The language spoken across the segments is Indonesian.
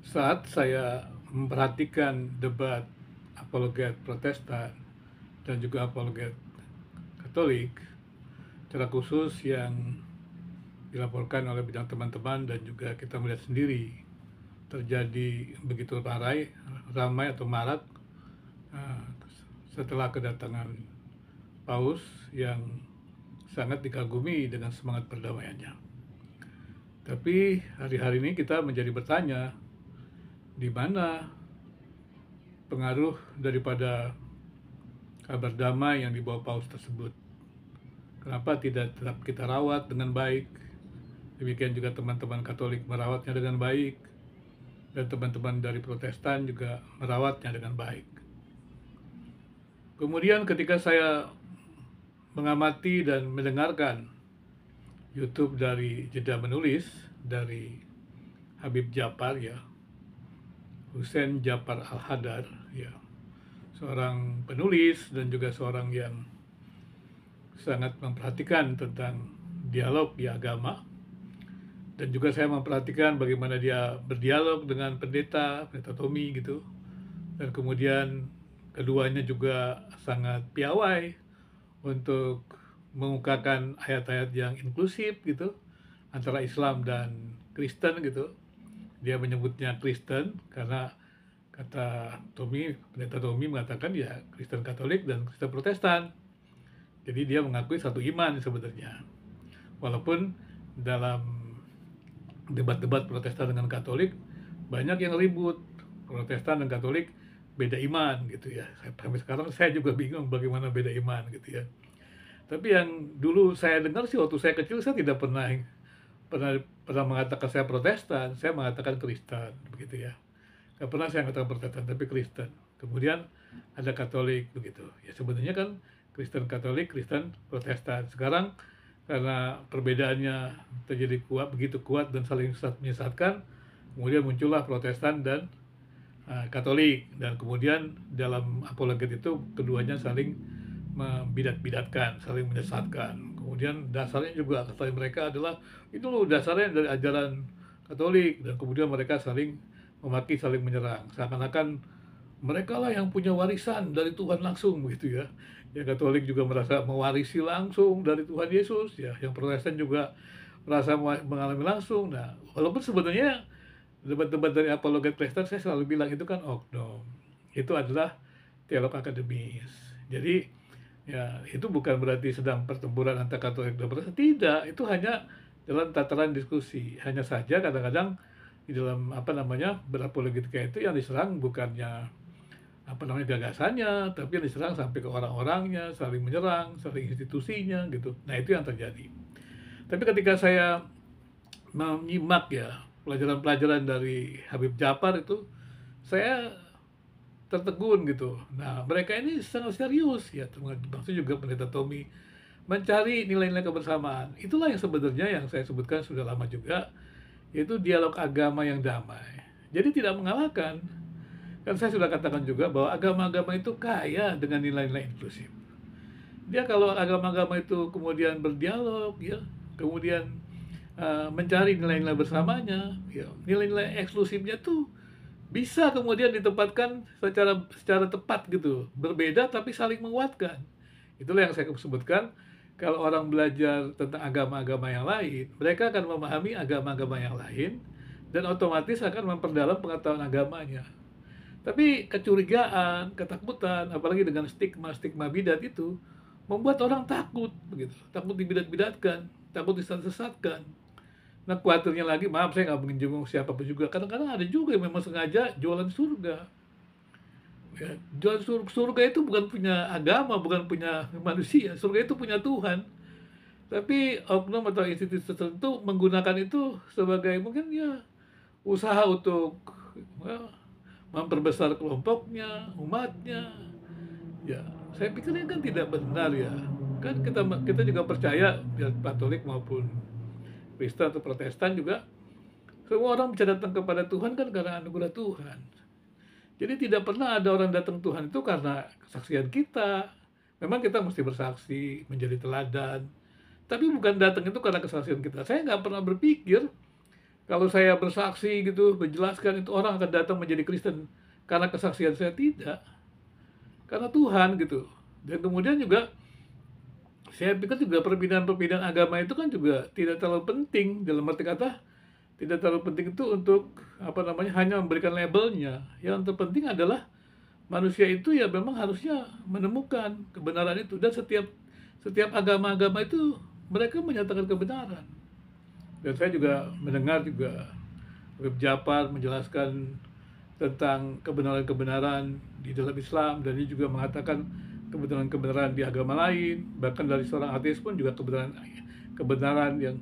Saat saya memperhatikan debat apologet Protestan dan juga apologet Katolik, secara khusus yang dilaporkan oleh bidang teman-teman dan juga kita melihat sendiri terjadi begitu ramai atau marak eh, setelah kedatangan Paus yang sangat dikagumi dengan semangat perdamaiannya. Tapi hari-hari ini kita menjadi bertanya, di mana pengaruh daripada kabar damai yang dibawa Paus tersebut? Kenapa tidak tetap kita rawat dengan baik? Demikian juga teman-teman Katolik merawatnya dengan baik, dan teman-teman dari Protestan juga merawatnya dengan baik. Kemudian ketika saya mengamati dan mendengarkan YouTube dari Jeda Menulis dari Habib Japar, ya, Hussein Japar Al-Hadar, ya, seorang penulis dan juga seorang yang sangat memperhatikan tentang dialog di agama, dan juga saya memperhatikan bagaimana dia berdialog dengan pendeta Tommy gitu, dan kemudian keduanya juga sangat piawai untuk mengungkapkan ayat-ayat yang inklusif gitu antara Islam dan Kristen gitu. Dia menyebutnya Kristen karena kata pendeta Tommy mengatakan ya Kristen Katolik dan Kristen Protestan. Jadi dia mengakui satu iman sebenarnya. Walaupun dalam debat-debat Protestan dengan Katolik banyak yang ribut, Protestan dan Katolik beda iman gitu ya. Sampai sekarang saya juga bingung bagaimana beda iman gitu ya. Tapi yang dulu saya dengar sih waktu saya kecil, saya tidak pernah pernah pernah mengatakan saya Protestan, saya mengatakan Kristen begitu ya. Nggak pernah saya mengatakan Protestan tapi Kristen. Kemudian ada Katolik begitu. Ya sebenarnya kan Kristen Katolik, Kristen Protestan. Sekarang karena perbedaannya terjadi begitu kuat dan saling menyesatkan, kemudian muncullah Protestan dan Katolik, dan kemudian dalam apologet itu keduanya saling membidat-bidatkan, saling menyesatkan. Kemudian dasarnya juga kata mereka adalah itu loh dasarnya dari ajaran Katolik, dan kemudian mereka saling memaki, saling menyerang. Seakan-akan mereka lah yang punya warisan dari Tuhan langsung begitu ya. Yang Katolik juga merasa mewarisi langsung dari Tuhan Yesus ya. Yang Protestan juga merasa mengalami langsung. Nah, walaupun sebenarnya debat-debat dari apologet Kristen saya selalu bilang itu kan oknum. Itu adalah teolog akademis. Jadi ya itu bukan berarti sedang pertempuran antara Katolik dan Protestan. Tidak, itu hanya dalam tataran diskusi. Hanya saja kadang-kadang di dalam berapologetika itu yang diserang bukannya gagasannya, tapi yang diserang sampai ke orang-orangnya, saling menyerang, saling institusinya gitu. Nah itu yang terjadi. Tapi ketika saya menyimak ya pelajaran-pelajaran dari Habib Japar itu, saya tertegun gitu. Nah, mereka ini sangat serius ya, termasuk juga pendeta Tommy, mencari nilai-nilai kebersamaan. Itulah yang sebenarnya yang saya sebutkan sudah lama juga, yaitu dialog agama yang damai. Jadi tidak mengalahkan. Kan saya sudah katakan juga bahwa agama-agama itu kaya dengan nilai-nilai inklusif. Dia kalau agama-agama itu kemudian berdialog ya, kemudian mencari nilai-nilai bersamanya, ya, nilai-nilai eksklusifnya tuh bisa kemudian ditempatkan secara secara tepat gitu, berbeda tapi saling menguatkan. Itulah yang saya sebutkan, kalau orang belajar tentang agama-agama yang lain, mereka akan memahami agama-agama yang lain dan otomatis akan memperdalam pengetahuan agamanya. Tapi kecurigaan, ketakutan, apalagi dengan stigma-stigma bidat itu, membuat orang takut begitu, takut dibidat-bidatkan, takut disesatkan. Nah, khawatirnya lagi, maaf saya nggak menyinggung siapapun juga. Kadang-kadang ada juga yang memang sengaja jualan surga. Ya, jualan surga itu bukan punya agama, bukan punya manusia. Surga itu punya Tuhan. Tapi oknum atau institusi tertentu menggunakan itu sebagai mungkin ya usaha untuk ya, memperbesar kelompoknya, umatnya. Ya, saya pikir ini kan tidak benar ya. Kan kita kita juga percaya ya Katolik maupun Kristen atau Protestan juga semua orang bisa datang kepada Tuhan kan karena anugerah Tuhan. Jadi tidak pernah ada orang datang Tuhan itu karena kesaksian kita. Memang kita mesti bersaksi, menjadi teladan. Tapi bukan datang itu karena kesaksian kita. Saya nggak pernah berpikir Kalau saya bersaksi gitu, menjelaskan itu orang akan datang menjadi Kristen karena kesaksian saya, tidak, karena Tuhan gitu. Dan kemudian juga saya pikir juga perbedaan-perbedaan agama itu kan juga tidak terlalu penting, dalam arti kata tidak terlalu penting itu untuk apa namanya hanya memberikan labelnya. Yang terpenting adalah manusia itu ya memang harusnya menemukan kebenaran itu, dan setiap setiap agama-agama itu mereka menyatakan kebenaran. Dan saya juga mendengar juga Habib Japar menjelaskan tentang kebenaran-kebenaran di dalam Islam, dan dia juga mengatakan kebenaran-kebenaran di agama lain, bahkan dari seorang ateis pun juga kebenaran yang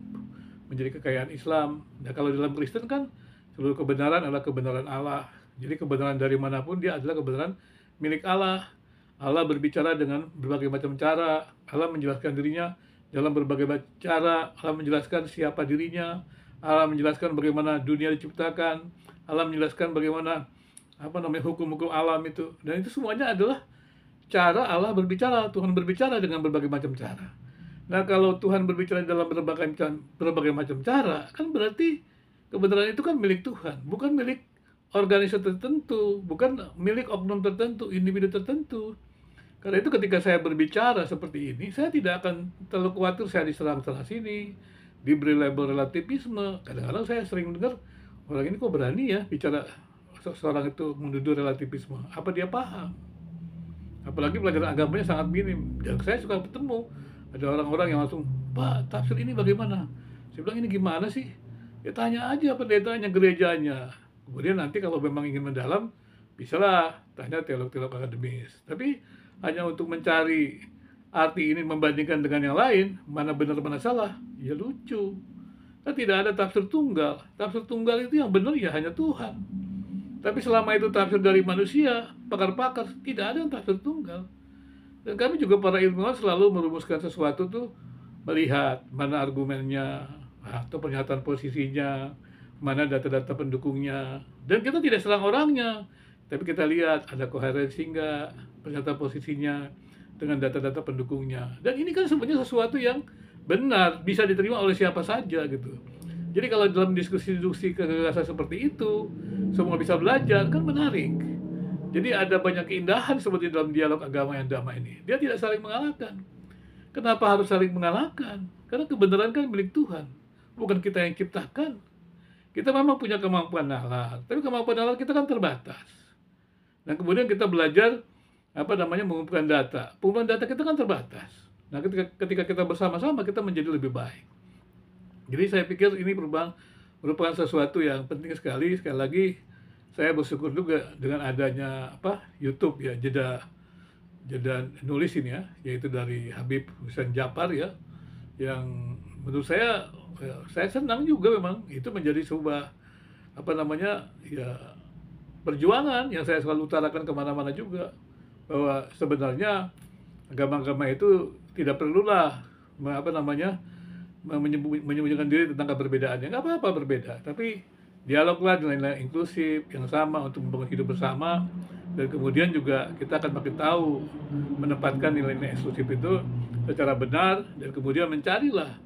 menjadi kekayaan Islam. Nah, kalau dalam Kristen kan seluruh kebenaran adalah kebenaran Allah. Jadi kebenaran dari manapun dia adalah kebenaran milik Allah. Allah berbicara dengan berbagai macam cara. Allah menjelaskan dirinya dalam berbagai macam cara. Allah menjelaskan siapa dirinya. Allah menjelaskan bagaimana dunia diciptakan. Allah menjelaskan bagaimana apa namanya hukum-hukum alam itu. Dan itu semuanya adalah cara Allah berbicara. Tuhan berbicara dengan berbagai macam cara. Nah, kalau Tuhan berbicara dalam berbagai macam cara, kan berarti kebenaran itu kan milik Tuhan, bukan milik organisasi tertentu, bukan milik oknum tertentu, individu tertentu. Karena itu ketika saya berbicara seperti ini, saya tidak akan terlalu khawatir saya diserang sana sini, diberi label relativisme. Kadang-kadang saya sering dengar, orang ini kok berani ya bicara seorang itu menuduh relativisme. Apa dia paham? Apalagi pelajaran agamanya sangat minim. Dan saya suka bertemu ada orang-orang yang langsung, Pak, tafsir ini bagaimana? Saya bilang, ini gimana sih? Ya tanya aja pendetanya, gerejanya. Kemudian nanti kalau memang ingin mendalam, bisalah tanya teolog-teolog akademis. Tapi hanya untuk mencari arti ini membandingkan dengan yang lain, mana benar mana salah, ya lucu. Kan tidak ada tafsir tunggal. Tafsir tunggal itu yang benar ya hanya Tuhan. Tapi selama itu tafsir dari manusia, pakar-pakar, tidak ada yang tafsir tunggal. Dan kami juga para ilmuwan selalu merumuskan sesuatu tuh, melihat mana argumennya, atau pernyataan posisinya, mana data-data pendukungnya. Dan kita tidak serang orangnya, tapi kita lihat ada koherensi enggak pernyataan posisinya dengan data-data pendukungnya. Dan ini kan sebenarnya sesuatu yang benar, bisa diterima oleh siapa saja gitu. Jadi kalau dalam diskusi-diskusi kegagasan seperti itu, semua bisa belajar, kan menarik. Jadi ada banyak keindahan seperti dalam dialog agama yang damai ini. Dia tidak saling mengalahkan. Kenapa harus saling mengalahkan? Karena kebenaran kan milik Tuhan, bukan kita yang ciptakan. Kita memang punya kemampuan nalar, tapi kemampuan nalar kita kan terbatas. Dan kemudian kita belajar mengumpulkan data. Pengumpulan data kita kan terbatas. Nah, ketika kita bersama-sama, kita menjadi lebih baik. Jadi saya pikir ini merupakan sesuatu yang penting sekali. Sekali lagi saya bersyukur juga dengan adanya YouTube ya, jeda nulis ini ya, yaitu dari Habib Hussein Japar ya, yang menurut saya senang juga, memang itu menjadi sebuah ya perjuangan yang saya selalu utarakan kemana-mana juga, bahwa sebenarnya agama-agama itu tidak perlulah menyembunyikan diri tentang keberbedaannya. Nggak apa-apa berbeda, tapi dialoglah dengan nilai inklusif yang sama untuk membangun hidup bersama. Dan kemudian juga kita akan makin tahu menempatkan nilai-nilai eksklusif itu secara benar, dan kemudian mencarilah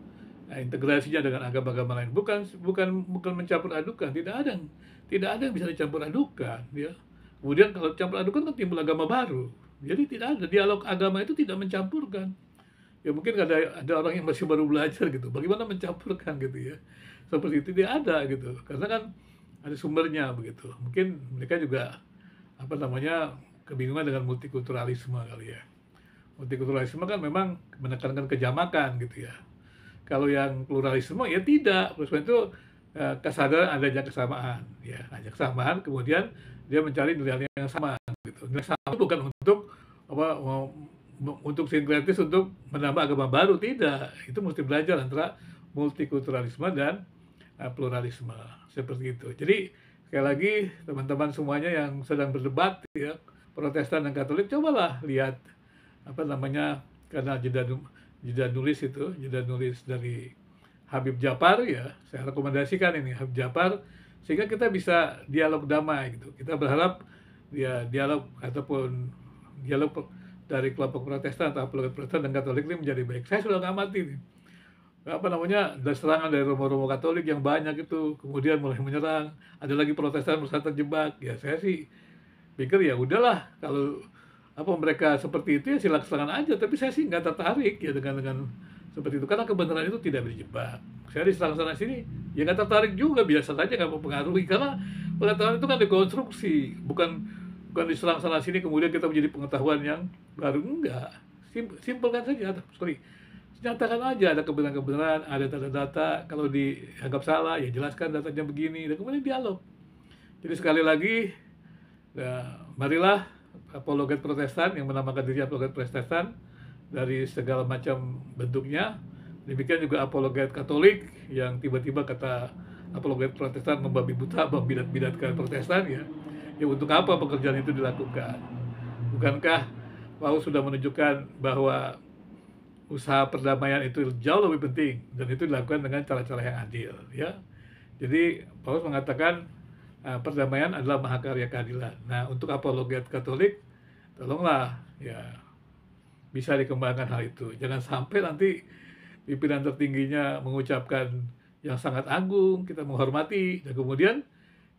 integrasinya dengan agama-agama lain. Bukan mencampur adukan, tidak ada yang bisa dicampur adukan ya. Kemudian kalau campur adukan kan timbul agama baru. Jadi tidak ada dialog agama, itu tidak mencampurkan. Ya mungkin ada orang yang masih baru belajar gitu, bagaimana mencampurkan gitu ya. Seperti itu dia ada gitu, karena kan ada sumbernya begitu. Mungkin mereka juga kebingungan dengan multikulturalisme kali ya. Multikulturalisme kan memang menekankan kejamakan gitu ya. Kalau yang pluralisme ya tidak. Pluralisme itu kesadaran adanya kesamaan ya, ada kesamaan, kemudian dia mencari nilai yang sama gitu. Nilai sama bukan untuk sinkretis untuk menambah agama baru, tidak. Itu mesti belajar antara multikulturalisme dan pluralisme seperti itu. Jadi sekali lagi teman-teman semuanya yang sedang berdebat ya, Protestan dan Katolik, cobalah lihat karena jeda nulis dari Habib Japar ya, saya rekomendasikan ini Habib Japar, sehingga kita bisa dialog damai gitu. Kita berharap ya dialog dari kelompok Protestan atau apologet Protestan dan Katolik ini menjadi baik. Saya sudah ngamati nih, apa namanya, ada serangan dari romo-romo Katolik yang banyak itu, kemudian mulai menyerang, ada lagi Protestan berusaha terjebak. Ya saya sih pikir ya udahlah, kalau apa mereka seperti itu ya silakan aja, tapi saya sih nggak tertarik ya dengan seperti itu, karena kebenaran itu tidak dijebak. Saya diserang sana sini, ya nggak tertarik juga, biasa saja, nggak mempengaruhi, karena pengetahuan itu kan dikonstruksi, bukan bukan diserang sana sini kemudian kita menjadi pengetahuan yang baru, enggak. Simpelkan saja, sorry, nyatakan aja ada kebenaran-kebenaran, ada data-data, kalau dianggap salah ya jelaskan datanya begini, dan kemudian dialog. Jadi sekali lagi, ya, marilah apologet Protestan yang menamakan diri apologet Protestan dari segala macam bentuknya. Demikian juga apologet Katolik yang tiba-tiba kata apologet Protestan membabi buta, membidat-bidatkan Protestan ya. Ya untuk apa pekerjaan itu dilakukan? Bukankah Paulus sudah menunjukkan bahwa usaha perdamaian itu jauh lebih penting dan itu dilakukan dengan cara-cara yang adil ya. Jadi Paulus mengatakan perdamaian adalah mahakarya keadilan. Nah, untuk apologet Katolik tolonglah ya bisa dikembangkan hal itu. Jangan sampai nanti pimpinan tertingginya mengucapkan yang sangat agung, kita menghormati, dan kemudian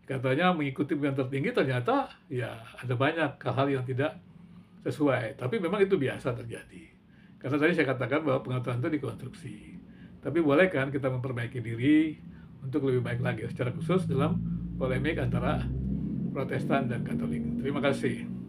katanya mengikuti pimpinan tertinggi, ternyata ya ada banyak hal-hal yang tidak sesuai. Tapi memang itu biasa terjadi. Karena tadi saya katakan bahwa pengetahuan itu dikonstruksi. Tapi boleh kan kita memperbaiki diri untuk lebih baik lagi, secara khusus dalam polemik antara Protestan dan Katolik. Terima kasih.